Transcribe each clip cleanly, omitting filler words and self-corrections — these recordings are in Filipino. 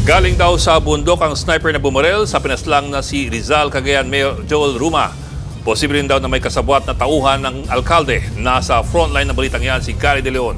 Galing daw sa bundok ang sniper na bumarel sa pinaslang na si Rizal Cagayan Mayor Joel Ruma. Posible rin daw na may kasabwat na tauhan ng alkalde. Nasa frontline ng balitang yan si Gary De Leon.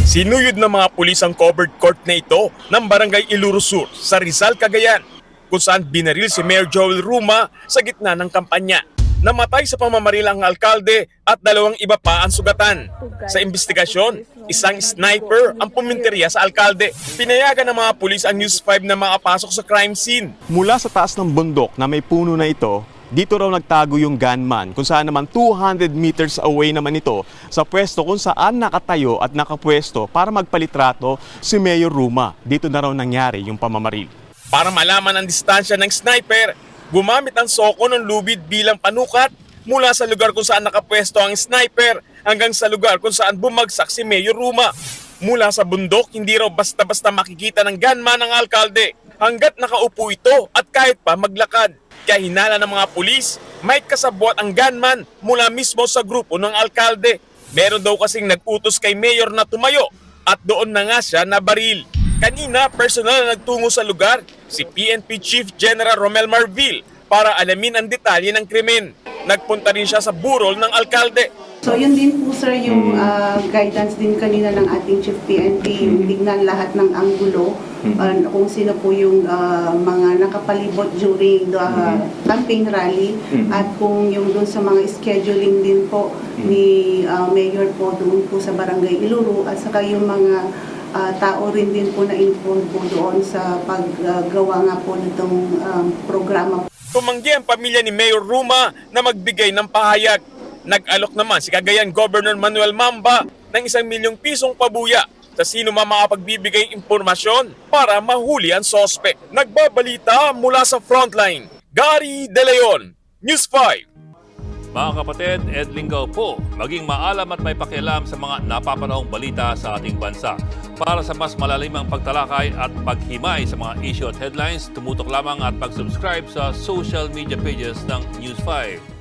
Sinuyod ng mga pulis ang covered court na ito ng Barangay Iluro Sur sa Rizal, Cagayan, kung saan binaril si Mayor Joel Ruma sa gitna ng kampanya. Namatay sa pamamaril ang alkalde at 2 iba pa ang sugatan. Sa investigasyon, isang sniper ang puminteriya sa alkalde. Pinayagan ng mga pulis ang News 5 na makapasok sa crime scene. Mula sa taas ng bundok na may puno na ito, dito raw nagtago yung gunman kung saan naman 200 meters away naman ito sa pwesto kung saan nakatayo at nakapwesto para magpalitrato si Mayor Ruma. Dito na raw nangyari yung pamamaril. Para malaman ang distansya ng sniper, gumamit ang soko ng lubid bilang panukat mula sa lugar kung saan nakapwesto ang sniper hanggang sa lugar kung saan bumagsak si Mayor Ruma. Mula sa bundok, hindi raw basta-basta makikita ng gunman ng alkalde hanggat nakaupo ito at kahit pa maglakad. Kaya hinala ng mga pulis, may kasabwat ang gunman mula mismo sa grupo ng alkalde. Meron daw kasing nag-utos kay Mayor na tumayo at doon na nga siya nabaril. Kanina, personal na nagtungo sa lugar si PNP Chief General Romel Marvil para alamin ang detalye ng krimen. Nagpunta rin siya sa burol ng alkalde. So yun din po sir yung guidance din kanina ng ating Chief PNP, yung tignan lahat ng anggulo, kung sino po yung mga nakapalibot during the campaign rally at kung yung doon sa mga scheduling din po ni Mayor po doon po sa Barangay Iluro at saka yung mga tao rin din po na involved po doon sa paggawa nga po nitong programa. Tumanggi ang pamilya ni Mayor Ruma na magbigay ng pahayag. Nag-alok naman si Cagayan Governor Manuel Mamba ng 1 milyong pisong pabuya sa sino man makapagbibigay impormasyon para mahuli ang sospek. Nagbabalita mula sa frontline, Gary De Leon, News 5. Mga kapatid, Ed Lingaw po, maging maalam at may pakialam sa mga napapanahong balita sa ating bansa. Para sa mas malalimang pagtalakay at paghimay sa mga issue at headlines, tumutok lamang at pag-subscribe sa social media pages ng News 5.